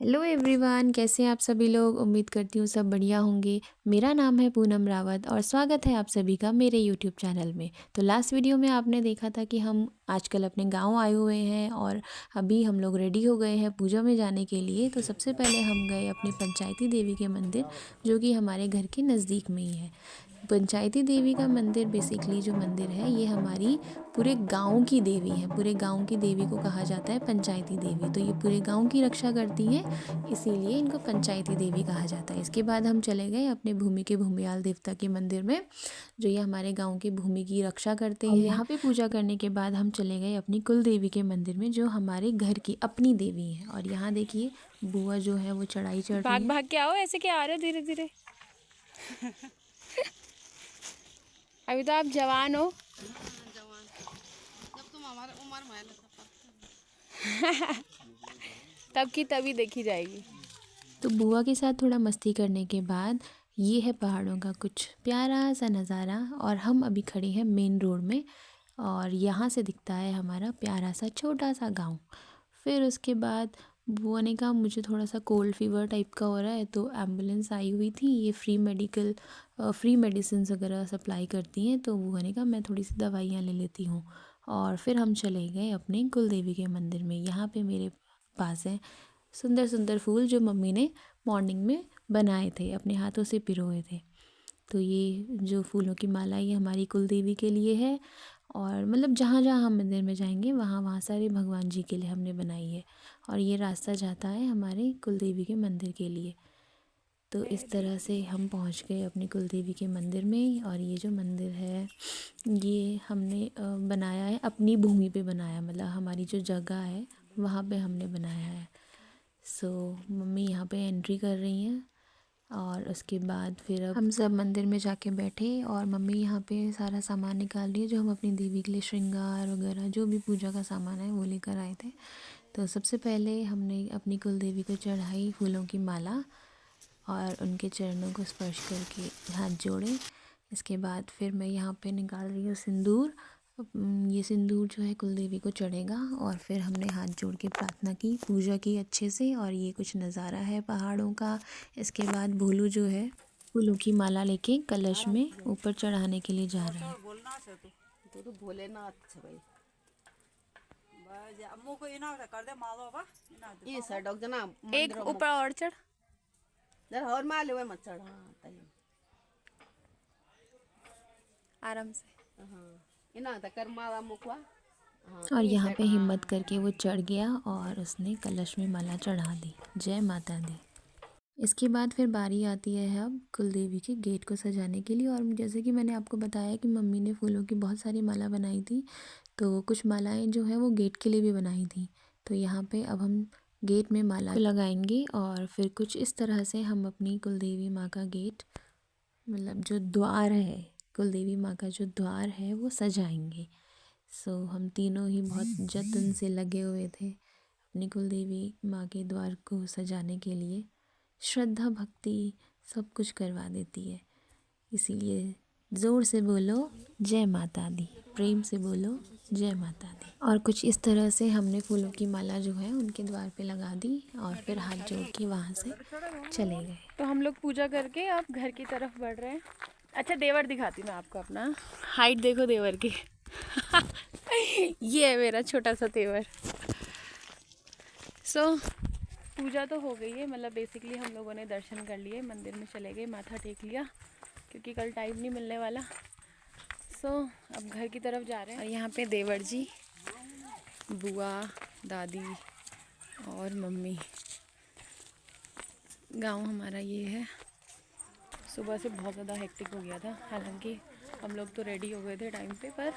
Hello everyone, कैसे हैं आप सभी लोग। उम्मीद करती हूँ सब बढ़िया होंगे। मेरा नाम है पूनम रावत और स्वागत है आप सभी का मेरे यूट्यूब चैनल में। तो लास्ट वीडियो में आपने देखा था कि हम आजकल अपने गांव आए हुए हैं और अभी हम लोग रेडी हो गए हैं पूजा में जाने के लिए। तो सबसे पहले हम गए अपने पंचायती देवी के मंदिर, जो कि हमारे घर के नज़दीक में ही है। पंचायती देवी का मंदिर बेसिकली जो मंदिर है, ये हमारी पूरे गांव की देवी है। पूरे गांव की देवी को कहा जाता है पंचायती देवी। तो ये पूरे गांव की रक्षा करती हैं, इसीलिए इनको पंचायती देवी कहा जाता है। इसके बाद हम चले गए अपने भूमि के भूमियाल देवता के मंदिर में, जो ये हमारे गांव की भूमि की रक्षा करते हैं। यहाँ पे पूजा करने के बाद हम चले गए अपनी कुल देवी के मंदिर में, जो हमारे घर की अपनी देवी है। और यहाँ देखिए बुआ जो है वो चढ़ाई चढ़ रही है। भाग भाग के आओ, ऐसे क्या आ रहे हो धीरे धीरे। अभी तो आप जवान हो। जवान जब तुम हमारे उम्र में तब की तभी देखी जाएगी। तो बुआ के साथ थोड़ा मस्ती करने के बाद ये है पहाड़ों का कुछ प्यारा सा नज़ारा। और हम अभी खड़े हैं मेन रोड में और यहाँ से दिखता है हमारा प्यारा सा छोटा सा गांव। फिर उसके बाद बुआ ने कहा मुझे थोड़ा सा कोल्ड फीवर टाइप का हो रहा है, तो एम्बुलेंस आई हुई थी। ये फ्री मेडिसिन वगैरह सप्लाई करती हैं। तो बुआ ने कहा मैं थोड़ी सी दवाइयाँ ले लेती हूँ। और फिर हम चले गए अपने कुल देवी के मंदिर में। यहाँ पे मेरे पास है सुंदर सुंदर फूल, जो मम्मी ने मॉर्निंग में बनाए थे, अपने हाथों से पिरोए थे। तो ये जो फूलों की माला ये हमारी कुल देवी के लिए है। और मतलब जहाँ जहाँ हम मंदिर में जाएंगे वहाँ वहाँ सारे भगवान जी के लिए हमने बनाई है। और ये रास्ता जाता है हमारे कुल देवी के मंदिर के लिए। तो इस तरह से हम पहुँच गए अपनी कुल देवी के मंदिर में। और ये जो मंदिर है ये हमने बनाया है अपनी भूमि पे बनाया, मतलब हमारी जो जगह है वहाँ पे हमने बनाया है। सो मम्मी यहाँ पे एंट्री कर रही हैं। और उसके बाद फिर अब हम सब मंदिर में जाके बैठे और मम्मी यहाँ पे सारा सामान निकाल रही है, जो हम अपनी देवी के लिए श्रृंगार वगैरह जो भी पूजा का सामान है वो लेकर आए थे। तो सबसे पहले हमने अपनी कुल देवी को चढ़ाई फूलों की माला और उनके चरणों को स्पर्श करके हाथ जोड़े। इसके बाद फिर मैं यहाँ पे निकाल रही हूँ सिंदूर। ये सिंदूर जो है कुल देवी को चढ़ेगा। और फिर हमने हाथ जोड़ के प्रार्थना की, पूजा की अच्छे से। और ये कुछ नज़ारा है पहाड़ों का। इसके बाद भोलू जो है फूलों की माला लेके कलश में ऊपर चढ़ाने के लिए जा रहा है। बोलना से तो भोलेनाथ छे भाई अम्मू को इना कर दे मालो बा ये सड़क जना एक ऊपर और चढ़ जरा और माल ले मत चढ़। हां तई आराम से। हां इना त कर माला मुखवा। और यहाँ पे हिम्मत करके वो चढ़ गया और उसने कलश में माला चढ़ा दी। जय माता दी। इसके बाद फिर बारी आती है अब कुल देवी के गेट को सजाने के लिए। और जैसे कि मैंने आपको बताया कि मम्मी ने फूलों की बहुत सारी माला बनाई थी, तो कुछ मालाएं जो है वो गेट के लिए भी बनाई थी। तो यहाँ पे अब हम गेट में माला लगाएंगे और फिर कुछ इस तरह से हम अपनी कुल देवी माँ का गेट, मतलब जो द्वार है, कुल देवी माँ का जो द्वार है वो सजाएंगे। सो हम तीनों ही बहुत जतन से लगे हुए थे अपनी कुल देवी माँ के द्वार को सजाने के लिए। श्रद्धा भक्ति सब कुछ करवा देती है, इसीलिए ज़ोर से बोलो जय माता दी, प्रेम से बोलो जय माता दी। और कुछ इस तरह से हमने फूलों की माला जो है उनके द्वार पे लगा दी और फिर हाथ जोड़ के वहाँ से चले गए। तो हम लोग पूजा करके अब घर की तरफ बढ़ रहे हैं। अच्छा देवर दिखाती हूँ मैं आपको अपना। हाइट देखो देवर की। ये है मेरा छोटा सा देवर। सो पूजा तो हो गई है, मतलब बेसिकली हम लोगों ने दर्शन कर लिए, मंदिर में चले गए, माथा टेक लिया क्योंकि कल टाइम नहीं मिलने वाला। सो अब घर की तरफ जा रहे हैं। और यहाँ पे देवर जी, बुआ, दादी और मम्मी। गांव हमारा ये है। सुबह से बहुत ज़्यादा हेक्टिक हो गया था, हालांकि हम लोग तो रेडी हो गए थे टाइम पे, पर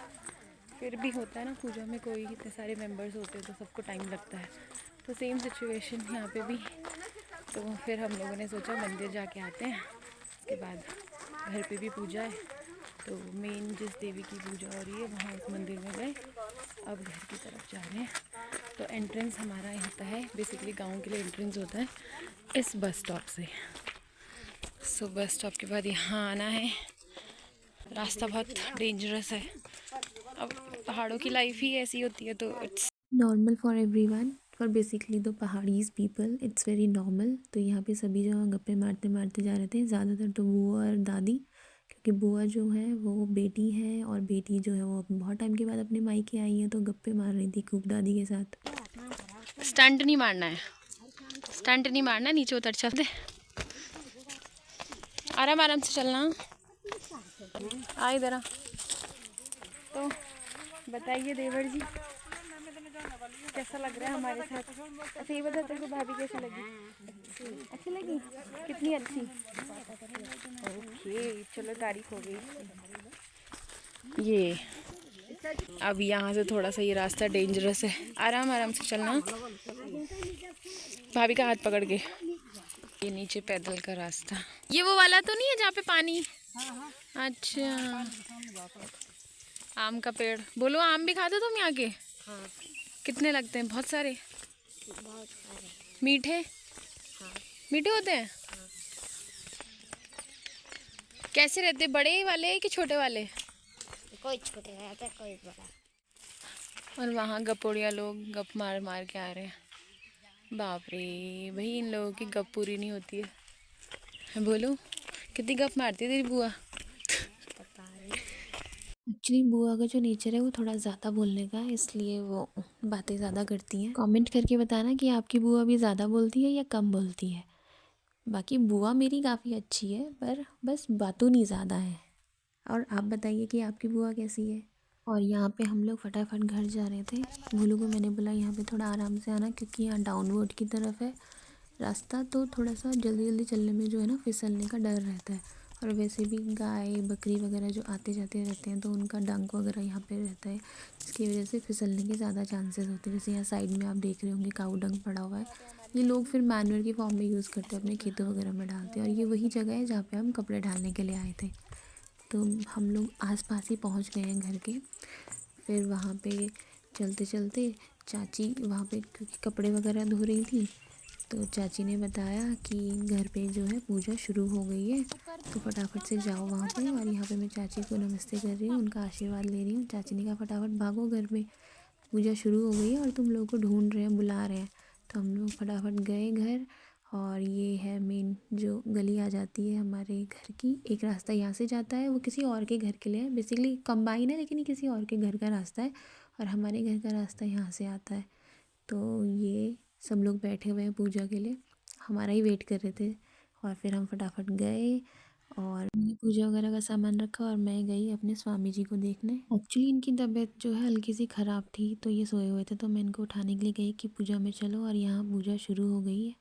फिर भी होता है ना पूजा में कोई इतने सारे मेंबर्स होते हैं तो सबको टाइम लगता है। तो सेम सिचुएशन यहाँ पे भी। तो फिर हम लोगों ने सोचा मंदिर जाके आते हैं, उसके बाद घर पे भी पूजा है। तो मेन जिस देवी की पूजा हो रही है वहाँ उस मंदिर में गए, अब घर की तरफ जा रहे हैं। तो एंट्रेंस हमारा होता है, बेसिकली गांव के लिए एंट्रेंस होता है इस बस स्टॉप से। सो बस स्टॉप के बाद यहाँ आना है। रास्ता बहुत डेंजरस है, अब पहाड़ों की लाइफ ही ऐसी होती है तो इट्स नॉर्मल फॉर एवरीवन और basically the Paharis people it's very normal. तो यहाँ पे सभी जो गप्पे मारते मारते जा रहे थे, ज़्यादातर तो बुआ और दादी, क्योंकि बुआ जो है वो बेटी है और बेटी जो है वो बहुत टाइम के बाद अपने मायके आई है, तो गप्पे मार रही थी खूब दादी के साथ। स्टंट नहीं मारना है, स्टंट नहीं मारना है, नीचे उतर चल दे, आराम आराम से चलना। आ इधर आ। तो बताइए देवर जी, कैसा लग रहा है हमारे साथ? अच्छा ये बता, तेरे को भाभी कैसी लगी? अच्छी लगी? कितनी अच्छी? ओके चलो, तारीफ हो गई। ये अब यहाँ से थोड़ा सा ये रास्ता डेंजरस है, आराम आराम से चलना, भाभी का हाथ पकड़ के। ये नीचे पैदल का रास्ता, ये वो वाला तो नहीं है जहाँ पे पानी? अच्छा, आम का पेड़। बोलो, आम भी खाते तुम यहाँ के? कितने लगते हैं? बहुत सारे? मीठे? मीठे होते हैं? कैसे रहते, बड़े वाले कि छोटे वाले? कोई छोटे रहता है, कोई बड़ा। और वहाँ गपोड़िया लोग गप मार मार के आ रहे हैं। बाप रे भाई, इन लोगों की गप पूरी नहीं होती है। बोलो, कितनी गप मारती है तेरी बुआ? एक्चुअली बुआ का जो नेचर है वो थोड़ा ज़्यादा बोलने का है, इसलिए वो बातें ज़्यादा करती हैं। कमेंट करके बताना कि आपकी बुआ भी ज़्यादा बोलती है या कम बोलती है। बाकी बुआ मेरी काफ़ी अच्छी है, पर बस बातों नहीं ज़्यादा है। और आप बताइए कि आपकी बुआ कैसी है? और यहाँ पे हम लोग फटाफट घर जा रहे थे। भोलू को मैंने बोला यहाँ पे थोड़ा आराम से आना, क्योंकि यहाँ डाउनवर्ड की तरफ है रास्ता, तो थोड़ा सा जल्दी जल्दी चलने में जो है ना फिसलने का डर रहता है। और वैसे भी गाय बकरी वगैरह जो आते जाते रहते हैं तो उनका डंक वगैरह यहाँ पे रहता है, जिसकी वजह से फिसलने के ज़्यादा चांसेस होते हैं। जैसे यहाँ साइड में आप देख रहे होंगे काऊ डंक पड़ा हुआ है, ये लोग फिर मैन्योर की फॉर्म में यूज़ करते हैं, अपने खेतों वगैरह में डालते हैं। और ये वही जगह है जहाँ पे हम कपड़े डालने के लिए आए थे। तो हम लोग आसपास ही पहुँच गए हैं घर के। फिर वहाँ पे चलते चलते चाची वहाँ पे, क्योंकि कपड़े वगैरह धो रही थी, तो चाची ने बताया कि घर पे जो है पूजा शुरू हो गई है, तो फटाफट से जाओ वहाँ पे। और यहाँ पे मैं चाची को नमस्ते कर रही हूँ, उनका आशीर्वाद ले रही हूँ। चाची ने कहा फटाफट भागो, घर में पूजा शुरू हो गई है और तुम लोगों को ढूंढ रहे हैं, बुला रहे हैं। तो हम लोग फटाफट गए घर। और ये है मेन जो गली आ जाती है हमारे घर की। एक रास्ता यहाँ से जाता है, वो किसी और के घर के लिए है, बेसिकली कंबाइन है, लेकिन ये किसी और के घर का रास्ता है। और हमारे घर का रास्ता यहाँ से आता है। तो ये सब लोग बैठे हुए हैं पूजा के लिए, हमारा ही वेट कर रहे थे। और फिर हम फटाफट गए और पूजा वगैरह का सामान रखा और मैं गई अपने स्वामी जी को देखने। एक्चुअली इनकी तबीयत जो है हल्की सी ख़राब थी, तो ये सोए हुए थे, तो मैं इनको उठाने के लिए गई कि पूजा में चलो। और यहाँ पूजा शुरू हो गई है,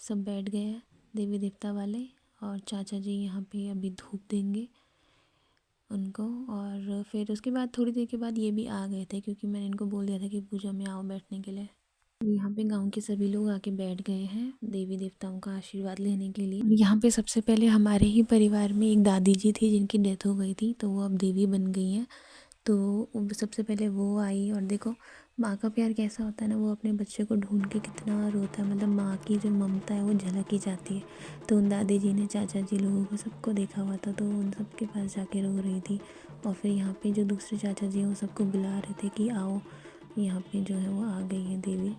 सब बैठ गए हैं देवी देवता वाले। और चाचा जी यहाँ पे अभी धूप देंगे उनको। और फिर उसके बाद थोड़ी देर के बाद ये भी आ गए थे, क्योंकि मैंने इनको बोल दिया था कि पूजा में आओ बैठने के लिए। यहाँ पे गांव के सभी लोग आके बैठ गए हैं देवी देवताओं का आशीर्वाद लेने के लिए। और यहाँ पे सबसे पहले हमारे ही परिवार में एक दादी जी थी जिनकी डेथ हो गई थी, तो वो अब देवी बन गई हैं। तो सबसे पहले वो आई। और देखो माँ का प्यार कैसा होता है ना, वो अपने बच्चे को ढूंढ के कितना रोता है, मतलब माँ की जो ममता है वो झलक ही जाती है। तो उन दादी जी ने चाचा जी लोगों को सबको देखा हुआ था, तो उन सबके पास जाके रो रही थी। और फिर यहाँ पे जो दूसरे चाचा जी हैं वो सबको बुला रहे थे कि आओ, यहाँ पे जो है वो आ गई है देवी।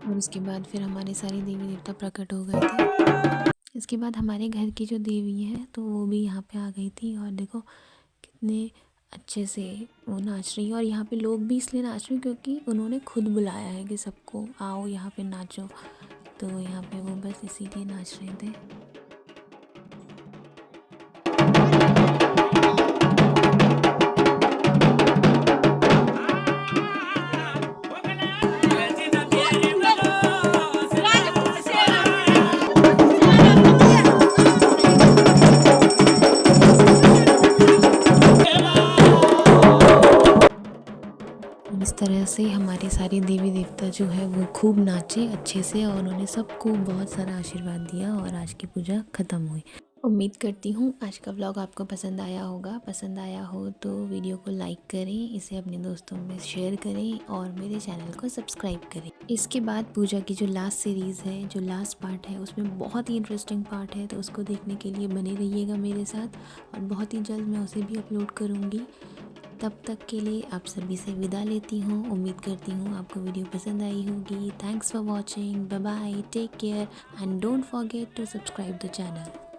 और उसके बाद फिर हमारे सारे देवी देवता प्रकट हो गए थे। इसके बाद हमारे घर की जो देवी है तो वो भी यहाँ पे आ गई थी। और देखो कितने अच्छे से वो नाच रही है। और यहाँ पे लोग भी इसलिए नाच रहे हैं क्योंकि उन्होंने खुद बुलाया है कि सबको आओ यहाँ पे नाचो, तो यहाँ पे वो बस इसीलिए नाच रहे थे। इस तरह से हमारे सारे देवी देवता जो है वो खूब नाचे अच्छे से, और उन्होंने सबको बहुत सारा आशीर्वाद दिया और आज की पूजा ख़त्म हुई। उम्मीद करती हूँ आज का व्लॉग आपको पसंद आया होगा। पसंद आया हो तो वीडियो को लाइक करें, इसे अपने दोस्तों में शेयर करें और मेरे चैनल को सब्सक्राइब करें। इसके बाद पूजा की जो लास्ट सीरीज़ है, जो लास्ट पार्ट है, उसमें बहुत ही इंटरेस्टिंग पार्ट है, तो उसको देखने के लिए बने रहिएगा मेरे साथ। और बहुत ही जल्द मैं उसे भी अपलोड करूँगी। तब तक के लिए आप सभी से विदा लेती हूँ। उम्मीद करती हूँ आपको वीडियो पसंद आई होगी। Thanks for watching, bye bye, take care and don't forget to subscribe the channel.